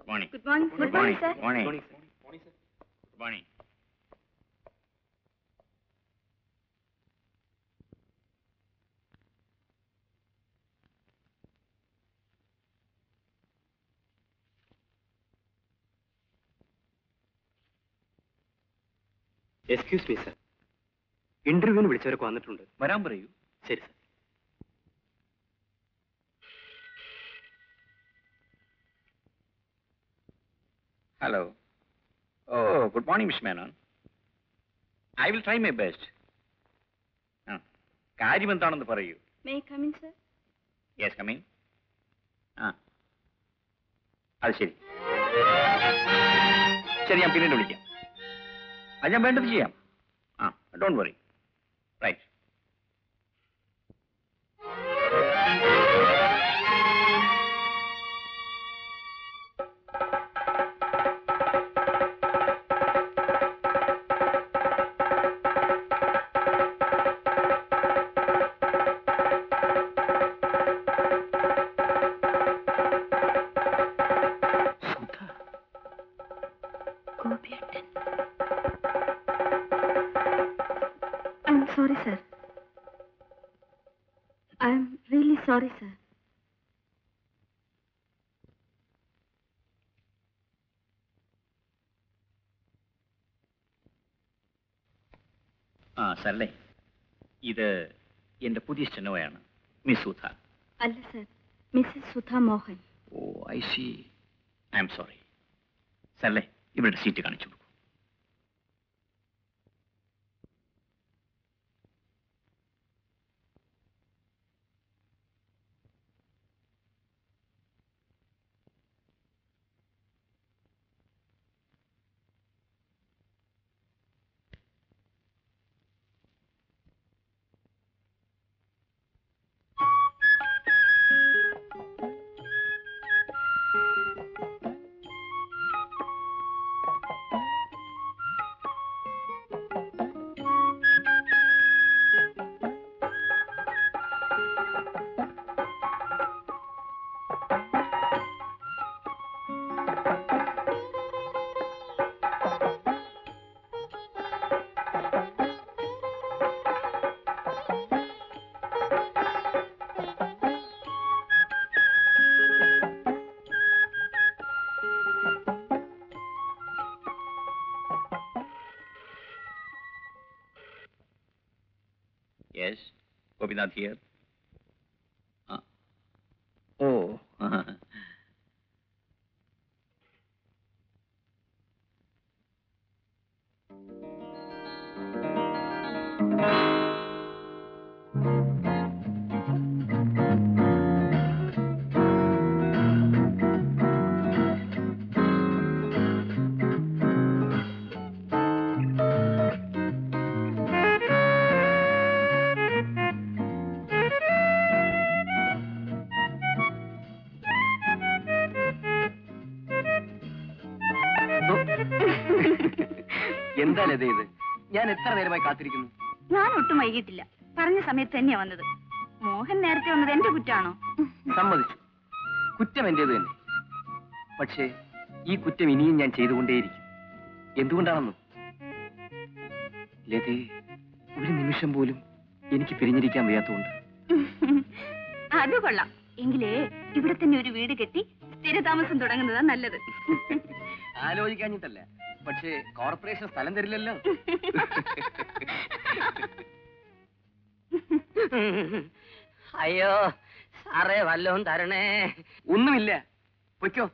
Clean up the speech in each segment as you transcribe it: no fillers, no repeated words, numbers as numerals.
Good morning. Good morning. Good morning, sir. Morning. Good morning. Excuse me sir, ഇന്റർവ്യൂവിന് വിളിച്ചവരൊക്കെ വന്നിട്ടുണ്ട്. വരാൻ പറയൂ. ശരി sir. Hello. Oh, good morning, Miss Menon. I will try my best. കാര്യം എന്താണെന്ന് പറയൂ. May I come in, sir? Yes, come in. അത് ശരി. ശരി, ഞാൻ പിന്നീട് വിളിക്കാം. അത് ഞാൻ വേണ്ടത് ചെയ്യാം. Don't worry. Right. I'm sorry, sir. I'm really sorry, sir. സരളെ, ഇത് എന്റെ പുതിയ സ്റ്റെനോയാണ്, മിസ് സുധ. അല്ല sir, Mrs Sudha Mohan. Oh, I see. I am sorry. സരളെ, ഇവരുടെ സീറ്റ് കാണിച്ചു കൊടുക്കൂ. Yes, Gopinath here. Oh. എന്താ ലത ഇത്? ഞാൻ എത്ര നേരമായി കാത്തിരിക്കുന്നു. ഞാൻ ഒട്ടും വൈകിട്ടില്ല. പറഞ്ഞ സമയത്ത് തന്നെയാ വന്നത്. മോഹൻ നേരത്തെ വന്നത് എന്റെ കുറ്റാണോ? സമ്മതിച്ചു, കുറ്റം എന്റേത് തന്നെ. പക്ഷേ ഈ കുറ്റം ഇനിയും ഞാൻ ചെയ്തുകൊണ്ടേയിരിക്കും. എന്തുകൊണ്ടാണെന്നോ ലതേ, ഒരു നിമിഷം പോലും എനിക്ക് പിരിഞ്ഞിരിക്കാൻ വയ്യാത്തതുകൊണ്ട്. അത് കൊള്ളാം. എങ്കിലേ ഇവിടെ തന്നെ ഒരു വീട് കെട്ടി സ്ഥിരതാമസം തുടങ്ങുന്നതാ നല്ലത്. ആലോചിക്കാഞ്ഞിട്ടല്ല, പക്ഷേ കോർപ്പറേഷൻ സ്ഥലം തരില്ലല്ലോ. അയ്യോ സാറേ, വല്ലതും തരണേ. ഒന്നുമില്ല, പൊയ്ക്കോ.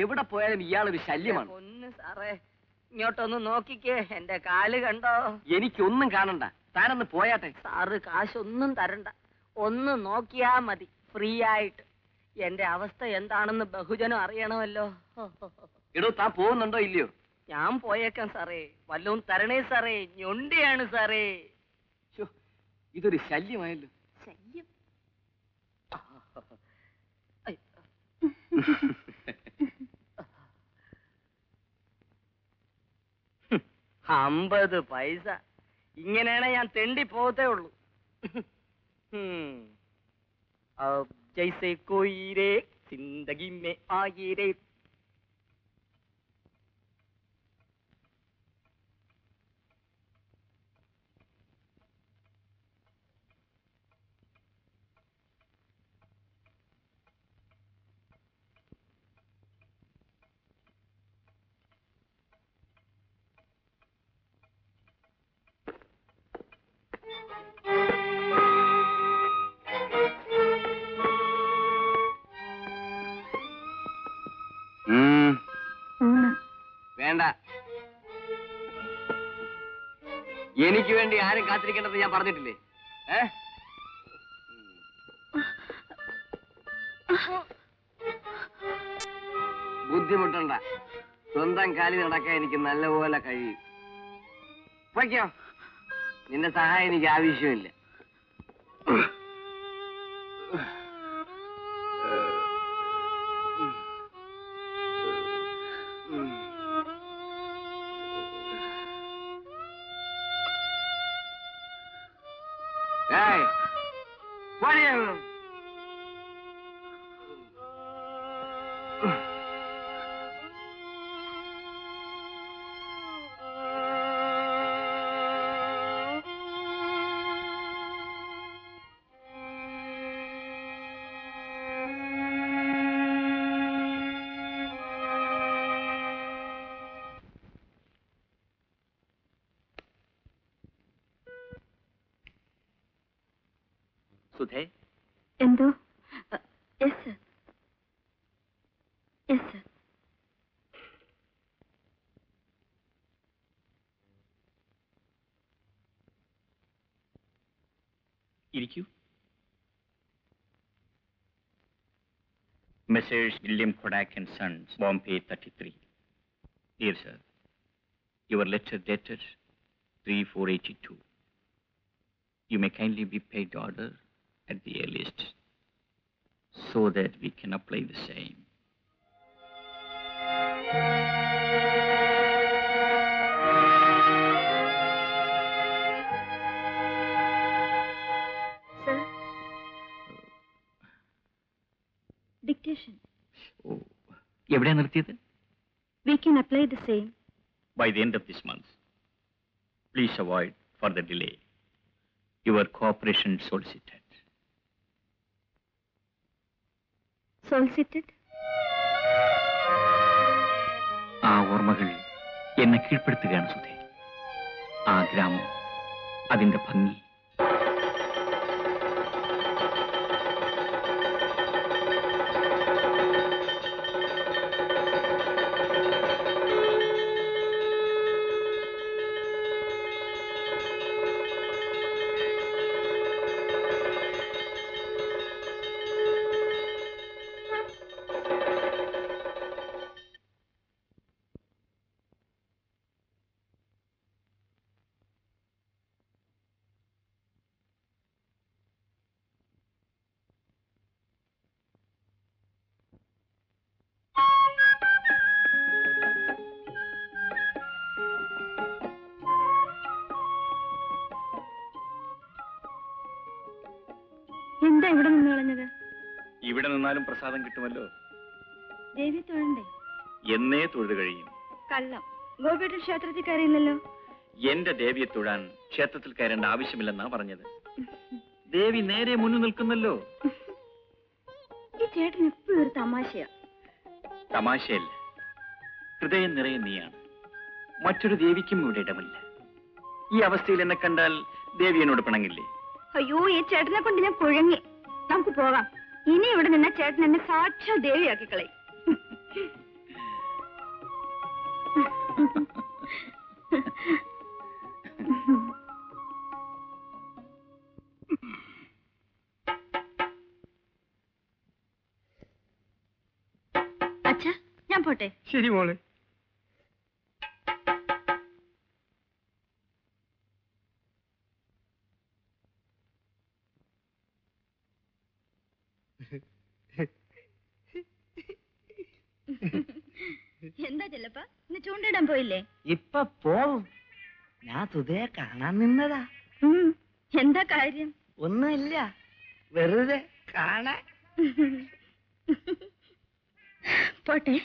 എവിടെ പോയാലും ഇയാളൊരു ശല്യമാണ്. ഒന്ന് സാറേ, ഇങ്ങോട്ടൊന്ന് നോക്കിക്കേ, എന്റെ കാല് കണ്ടോ? എനിക്കൊന്നും കാണണ്ട, താനൊന്ന് പോയാട്ടെ. സാറ് കാശൊന്നും തരണ്ട, ഒന്ന് നോക്കിയാ മതി, ഫ്രീ ആയിട്ട്. എന്റെ അവസ്ഥ എന്താണെന്ന് ബഹുജനം അറിയണമല്ലോ. എടോ, താൻ പോകുന്നുണ്ടോ ഇല്ലയോ? ഞാൻ പോയേക്കാം സാറേ, വല്ലതും തരണേ സാറേ, ഞൊണ്ടിയാണ് സാറേ. ഇതൊരു ശല്യമായല്ലോ. ശല്യം? 50 പൈസ. ഇങ്ങനെയാണ് ഞാൻ തെണ്ടി പോകത്തേ ഉള്ളൂ. जैसे कोई रे जिंदगी में आए रे. വേണ്ട, എനിക്ക് വേണ്ടി ആരും കാത്തിരിക്കേണ്ടത് ഞാൻ പറഞ്ഞിട്ടില്ലേ? ബുദ്ധിമുട്ടണ്ട, സ്വന്തം കാലിൽ നടക്കാൻ എനിക്ക് നല്ലപോലെ കഴിയും. പൊയ്ക്കോ, നിന്റെ സഹായം എനിക്ക് ആവശ്യമില്ല. സുധേ, എന്തോ? Yes sir, yes sir. ഇരിക്കൂ. Messrs. William Kodak and Sons, Bombay 33. Dear sir, your letter dated 3/4/82. You may kindly be paid order at the earliest, so that we can apply the same. Sir, dictation. Oh, എവിടെയാ നിർത്തിയത്? We can apply the same. By the end of this month. Please avoid further delay. Your cooperation solicited. Solicited? ആ ഓർമ്മകൾ എന്നെ കീഴ്പ്പെടുത്തുകയാണ് സുധേ. ആ ഗ്രാമം, അതിന്റെ ഭംഗി. എന്താ ഇവിടെ നിന്ന് കളഞ്ഞത്? ഇവിടെ നിന്നാലും പ്രസാദം കിട്ടുമല്ലോ. ദേവി തൊഴണ്ടേ? എന്നേ തൊഴുതു കഴിയും. കള്ളം. ഗോപിയുടെ ക്ഷേത്രത്തിൽ കയറിയില്ലല്ലോ. എന്റെ ദേവിയെ തൊഴാൻ ക്ഷേത്രത്തിൽ കയറേണ്ട ആവശ്യമില്ലെന്നാ പറഞ്ഞത്. ദേവി നേരെ മുന്നിൽ നിൽക്കുന്നല്ലോ. ഈ ചേട്ടൻ എപ്പോഴും ഒരു തമാശയാ. തമാശയല്ല, ഹൃദയം നിറയെ നീയാണ്. മറ്റൊരു ദേവിക്കും ഇവിടെ ഇടമില്ല. ഈ അവസ്ഥയിൽ എന്നെ കണ്ടാൽ ദേവി എന്നോട് പിണങ്ങില്ലേ? അയ്യോ, ഈ ചേട്ടനെ കൊണ്ട് ഞാൻ കുഴങ്ങി. നമുക്ക് പോകാം. ഇനി ഇവിടെ നിന്ന ചേട്ടൻ എന്നെ സാക്ഷാൽ ദേവിയാക്കി കളയും. അച്ഛാ, ഞാൻ പോട്ടെ. ശരി മോളെ. എന്താ ചെല്ലപ്പ, ഇന്ന് ചൂണ്ടിടാൻ പോയില്ലേ? ഇപ്പൊ പോവും. ഞാൻ സുധയെ കാണാൻ നിന്നതാ. എന്താ കാര്യം? ഒന്നുമില്ല, വെറുതെ കാണാൻ. പോട്ടെ